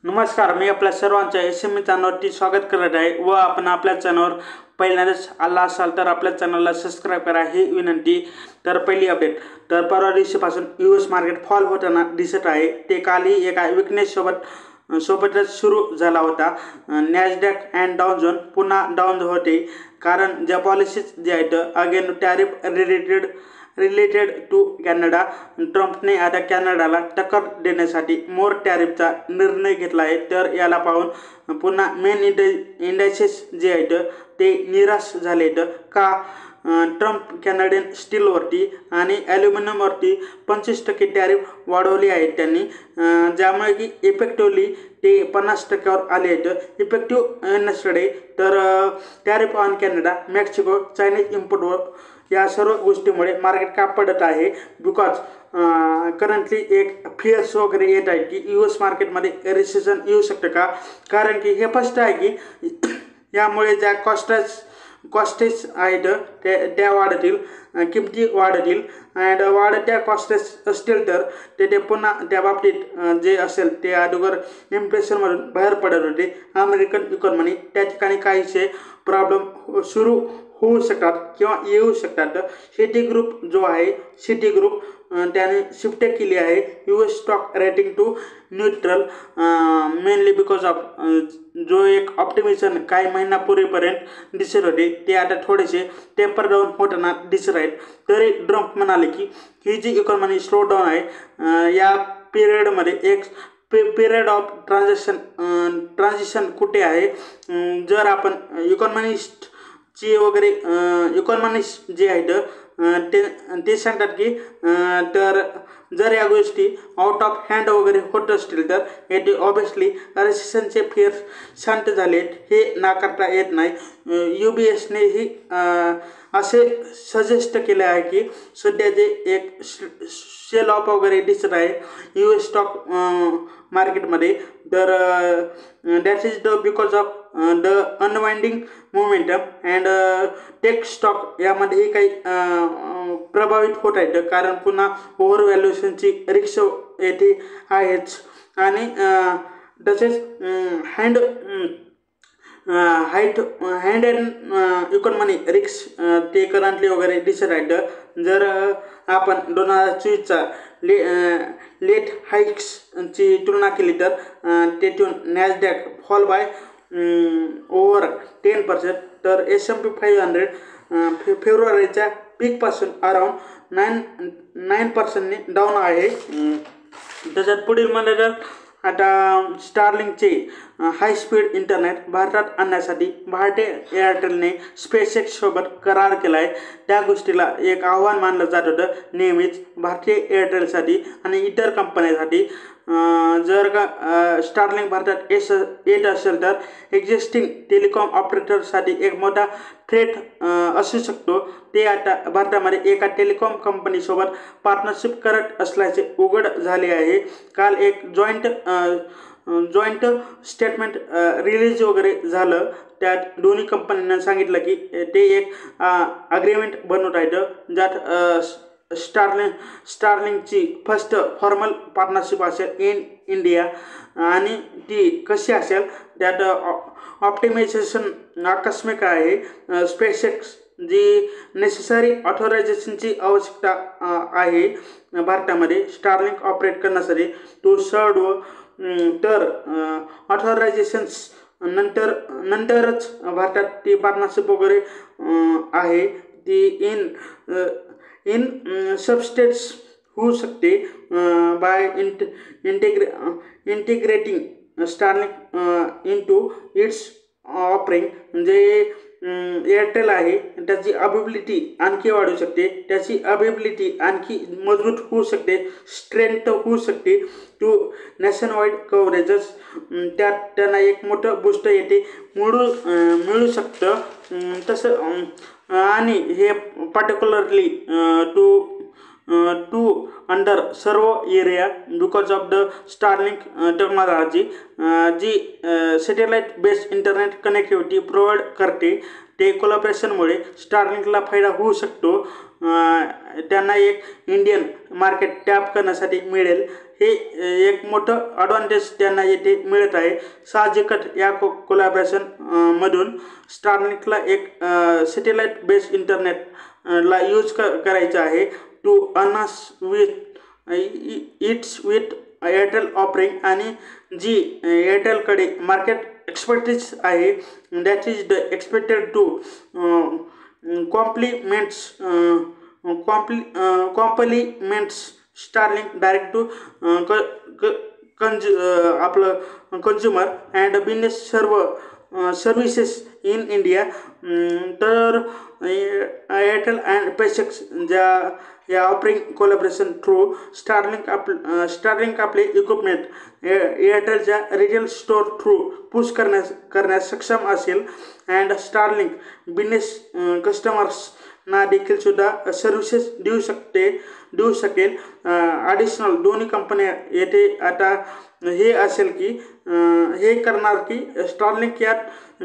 नमस्कार, मी आपल्या सर्वांच्या एस.एम.ई चॅनलवरती स्वागत करत आहे व आपण आपल्या चॅनलवर पहिल्यांदाच आला असाल तर आपल्या चॅनलला सबस्क्राईब करा ही विनंती। तर पहिली अपडेट, तर परवा दिवशीपासून US मार्केट फॉल होताना दिसत आहे। ते कालही एका विकनेस सोबतच सुरू झाला होता। नॅसडॅक अँड डाउ जोन पुन्हा डाऊन होते, कारण ज्या पॉलिसीज जे आहेत again tariff related to Canada, ट्रम्पने आता कॅनडाला टक्कर देण्यासाठी मोर टॅरिफचा निर्णय घेतला आहे। तर याला पाहून पुन्हा मेन इंडायसेस जे आहेत ते निराश झाले आहेत का? ट्रम्प कॅनडियन स्टीलवरती आणि ॲल्युमिनियमवरती 25% टॅरिफ वाढवली आहेत त्यांनी, ज्यामुळे की इफेक्टिव्हली ते 50%वर आले आहेत इफेक्टिव्ह येण्याकडे। तर tariff on Canada, Mexico, Chinese इम्पोर्टवर या सर्व गोष्टीमुळे मार्केट का पडत आहे? बिकॉज करंटली एक फिअर्स वगैरे येत आहे की US मार्केटमध्ये रिसेशन येऊ शकतं का? कारण की हे स्पष्ट आहे की यामुळे ज्या कॉस्टेस आहेत त्या वाढतील, किमती वाढतील अँड वाढत्या कॉस्टेस असतील तर ते पुन्हा त्या बाबतीत जे असेल ते अगोदर इन्फ्लेशनमधून बाहेर पडत होते अमेरिकन इकॉनॉमी, त्या ठिकाणी काहीसे प्रॉब्लेम सुरू होऊ शकतात किंवा येऊ शकतात। सिटी ग्रुप जो आहे, सिटी ग्रुप त्याने शिफ्ट केली आहे US stock rating to neutral, mainly because of जो एक ऑप्टिमिझम काही महिन्यापूर्वीपर्यंत दिसत होते ते आता थोडेसे टेपर डाऊन होताना दिसत आहेत। तरी ट्रम्प म्हणाले की ही जी इकॉनॉमी स्लो डाऊन आहे या पिरियडमध्ये एक पिरियड ऑफ ट्रान्झिशन कुठे आहे? जर आपण इकॉनॉमिस्टची वगैरे इकॉनॉमिस्ट जे आहेत ते सांगतात की तर जर या गोष्टी आउट ऑफ हँड वगैरे होत असतील तर याचे ऑब्वियसली रिसेशनचे फिअर्स शांत झाले हे नाकारता येत नाही। UBSने ही असे सजेस्ट केले आहे की सध्या जे एक सेल ऑफ वगैरे दिसत आहे US स्टॉक मार्केटमध्ये, तर that is the because of the unwinding momentum and tech stock यामध्येही काही प्रभावित होत आहेत, कारण पुन्हा ओव्हर व्हॅल्युएशनची रिक्स येथे आहेच आणि तसेच हँड अँड इकॉनॉमी रिक्स ते करंटली वगैरे दिसत आहेत। जर आपण 2024चा लेट हाईक्सची तुलना केली तर तेथून नॅसडॅक फॉल बाय ओव्हर 10%, तर S&P 500 फेब्रुवारीच्या पीकपासून अराउंड 9% डाऊन आहे। त्याच्यात पुढील म्हणजे तर आता स्टारलिंकचे हाय स्पीड इंटरनेट भारतात आणण्यासाठी भारतीय एअरटेलने SpaceX सोबत करार केला आहे। त्या गोष्टीला एक आव्हान मानलं जात होतं नेहमीच भारतीय एअरटेलसाठी आणि इतर कंपन्यांसाठी। जर का स्टारलिंक भारतात येत असेल तर एक्झिस्टिंग टेलिकॉम ऑपरेटरसाठी एक मोठा थ्रेट असू शकतो। ते आता भारतामध्ये एका टेलिकॉम कंपनीसोबत पार्टनरशिप करत असल्याचे उघड झाले आहे। काल एक जॉईंट स्टेटमेंट रिलीज वगैरे झालं, त्यात दोन्ही कंपन्यांना सांगितलं की ते एक अग्रीमेंट बनवत आहेत ज्यात स्टारलिंकची फर्स्ट फॉर्मल पार्टनरशिप असेल इन इंडिया आणि ती कशी असेल त्यात ऑप्टिमायझेशन आकस्मिक आहे। SpaceX जी नेसेसरी ऑथोरायझेशनची आवश्यकता आहे भारतामध्ये स्टारलिंक ऑपरेट करण्यासाठी, तो सर्व तर ऑथोरायझेशन्स नंतरच भारतात ती पार्टनरशिप वगैरे आहे ती इन सबस्टेट्स होऊ शकते by integrating Starlink into its offering. म्हणजे एअरटेल आहे त्याची अवेबिलिटी आणखी वाढू शकते, त्याची अवेबिलिटी आणखी मजबूत होऊ शकते, स्ट्रेंथ होऊ शकते टू नॅशन वाईड कव्हरेजेस, त्यात त्यांना एक मोठं बूस्ट येते मिळू शकतं तसं। आणि हे particularly to under serve area because of the Starlink technology जी satellite based internet connectivity provide करते। ते कोलॅबरेशनमुळे स्टारलिंकला फायदा होऊ शकतो. त्यांना एक इंडियन मार्केट टॅप करण्यासाठी मिळेल. हे एक मोठं ॲडव्हान्टेज त्यांना येथे मिळत आहे. साहजिकच या कोलॅबरेशन मधून स्टारलिंकला एक सॅटेलाइट बेस्ड इंटरनेट ला यूज करायचं आहे टू अनस with its with Airtel offering, आणि जी एअरटेलकडे मार्केट एक्सपर्टीज आहे that is the expected to compliments Starlink direct to आपलं consumer and business services in India. तर एअरटेल अँड पेसेक्स या ऑफरिंग कोलॅबरेशन थ्रू स्टारलिंक आपले इक्विपमेंट एअरटेलच्या रिटेल स्टोअर थ्रू पुश करण्यास सक्षम असेल. अँड स्टारलिंक बिझनेस कस्टमर्सना देखील सुद्धा सर्व्हिसेस देऊ शकेल. ॲडिशनल दोन्ही कंपन्या येथे आता हे असेल की हे करणार की स्टारलिंक यात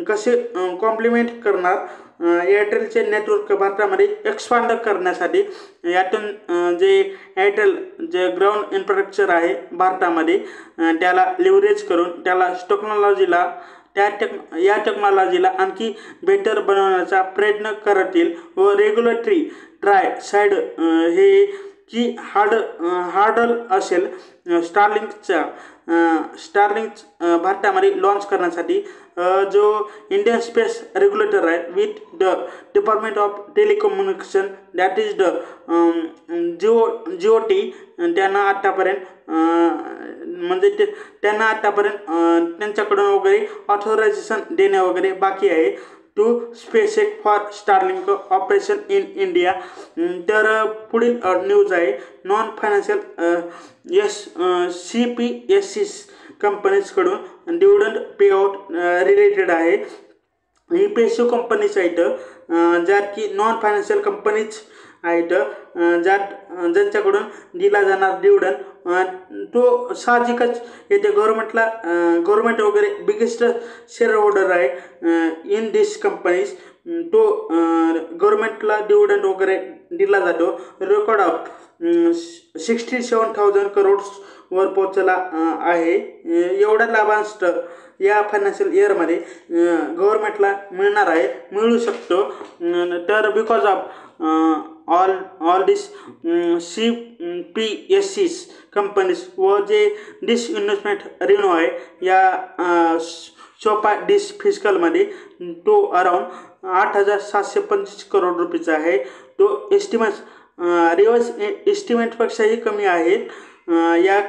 कसे कॉम्प्लिमेंट करणार एअरटेलचे नेटवर्क भारतामध्ये एक्सपांड करण्यासाठी. यातून जे एअरटेल जे ग्राउंड इन्फ्रास्ट्रक्चर आहे भारतामध्ये त्याला लिव्हरेज करून त्याला या टेक्नॉलॉजीला आणखी बेटर बनवण्याचा प्रयत्न करतील. व रेग्युलेटरी साईड हे की हार्डल असेल स्टारलिंक भारतामध्ये लॉन्च करण्यासाठी. जो इंडियन स्पेस रेग्युलेटर आहे with the department of telecommunication that is the GOT, त्यांना आतापर्यंत त्यांच्याकडून वगैरे ऑथोरायझेशन देणे वगैरे बाकी आहे to SpaceX for Starlink operation in India. तर पुढील न्यूज आहे नॉन फायनान्शियल CPSEs कंपनीजकडून डिव्हिडंड पेआउट रिलेटेड आहे. ही पेशो कंपनीज आहेत ज्यात की नॉन फायनान्शियल कंपनीज आहेत ज्यांच्याकडून दिला जाणार डिव्हिडंड तो साहजिकच येथे गव्हर्नमेंट वगैरे बिगेस्ट शेअर होल्डर आहे इन दिस कंपनीज. तो गव्हर्नमेंटला डिव्हिडंड वगैरे दिला जातो. रेकॉर्ड ऑफ 67,000 करोड वर पोहोचला आहे. एवढा लाभांश या फायनान्शियल इयरमध्ये गव्हर्नमेंटला मिळू शकतो. तर because of all this CPSEs companies व जे डिसइन्व्हेस्टमेंट रेव्हेन्यू आहे या सोपा डिस फिस्कलमध्ये तो अराउंड 8,725 करोड रुपयाचा आहे. तो रिव्हर्स एस्टिमेटपेक्षाही कमी आहेत. या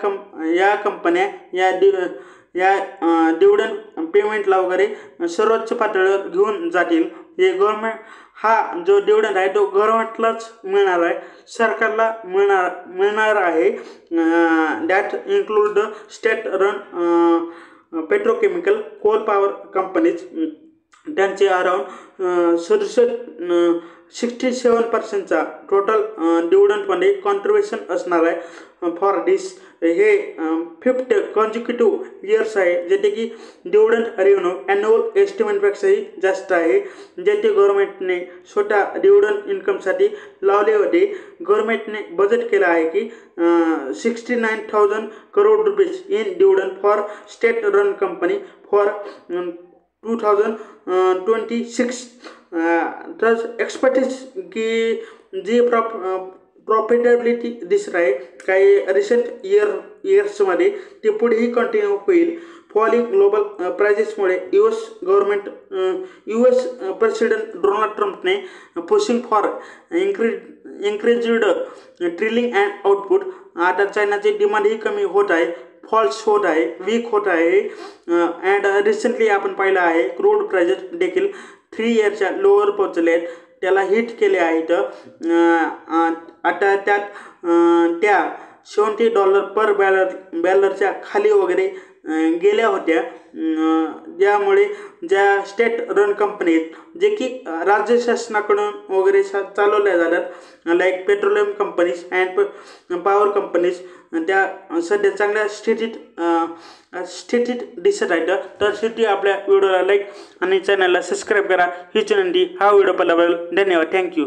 कंपन्या या डिव्हिडंड पेमेंटला वगैरे सर्वोच्च पातळीवर घेऊन जातील. हे गव्हर्नमेंट हा जो डिव्हिडंड आहे तो गव्हर्नमेंटलाच मिळणार आहे, सरकारला मिळणार आहे. That include the state run petrochemical coal power companies. त्यांचे अराउंड 67% टोटल डिव्हिडंडमध्ये कॉन्ट्रिब्युशन असणार आहे फॉर दिस. हे 5th कॉन्झिक्युटिव्ह इयर्स आहे जेथे की डिव्हिडंड रेव्हेन्यू ॲन्युअल एस्टिमेटपेक्षाही जास्त आहे. जेथे गव्हर्नमेंटने स्वतः डिव्हिडंड इन्कमसाठी लावले होते. गव्हर्नमेंटने बजेट केलं आहे की 69,000 crore rupees in dividend for state run company for 2026. तर एक्सपेक्टेड की जी प्रॉफिटेबिलिटी दिसत आहे काही रिसेंट इयर्समध्ये ते पुढेही कंटिन्यू होईल. फॉलिंग ग्लोबल प्राइजेसमुळे US प्रेसिडेंट डोनाल्ड ट्रम्पने pushing for increased drilling and output. आता चायनाची डिमांडही कमी होत आहे, फॉल्स होत आहे, वीक होत आहे. अँड रिसेंटली आपण पाहिलं आहे क्रूड प्राइजेस देखील 3 इयरच्या लोअर पोहोचले आहेत, त्याला हिट केले आहेत. आता त्या $70 पर बॅलरच्या खाली वगैरे गेल्या होत्या, ज्यामुळे ज्या स्टेट रन कंपनी आहेत जे की राज्य शासनाकडून वगैरे चालवल्या जातात, like petroleum companies and power companies, त्या सध्या चांगल्या स्थितीत दिसत आहेत. तर शेवटी आपल्या व्हिडिओला लाईक आणि चॅनलला सबस्क्राईब करा. हीच विनंती. हा व्हिडिओ पाहिल्याबद्दल धन्यवाद. थँक्यू.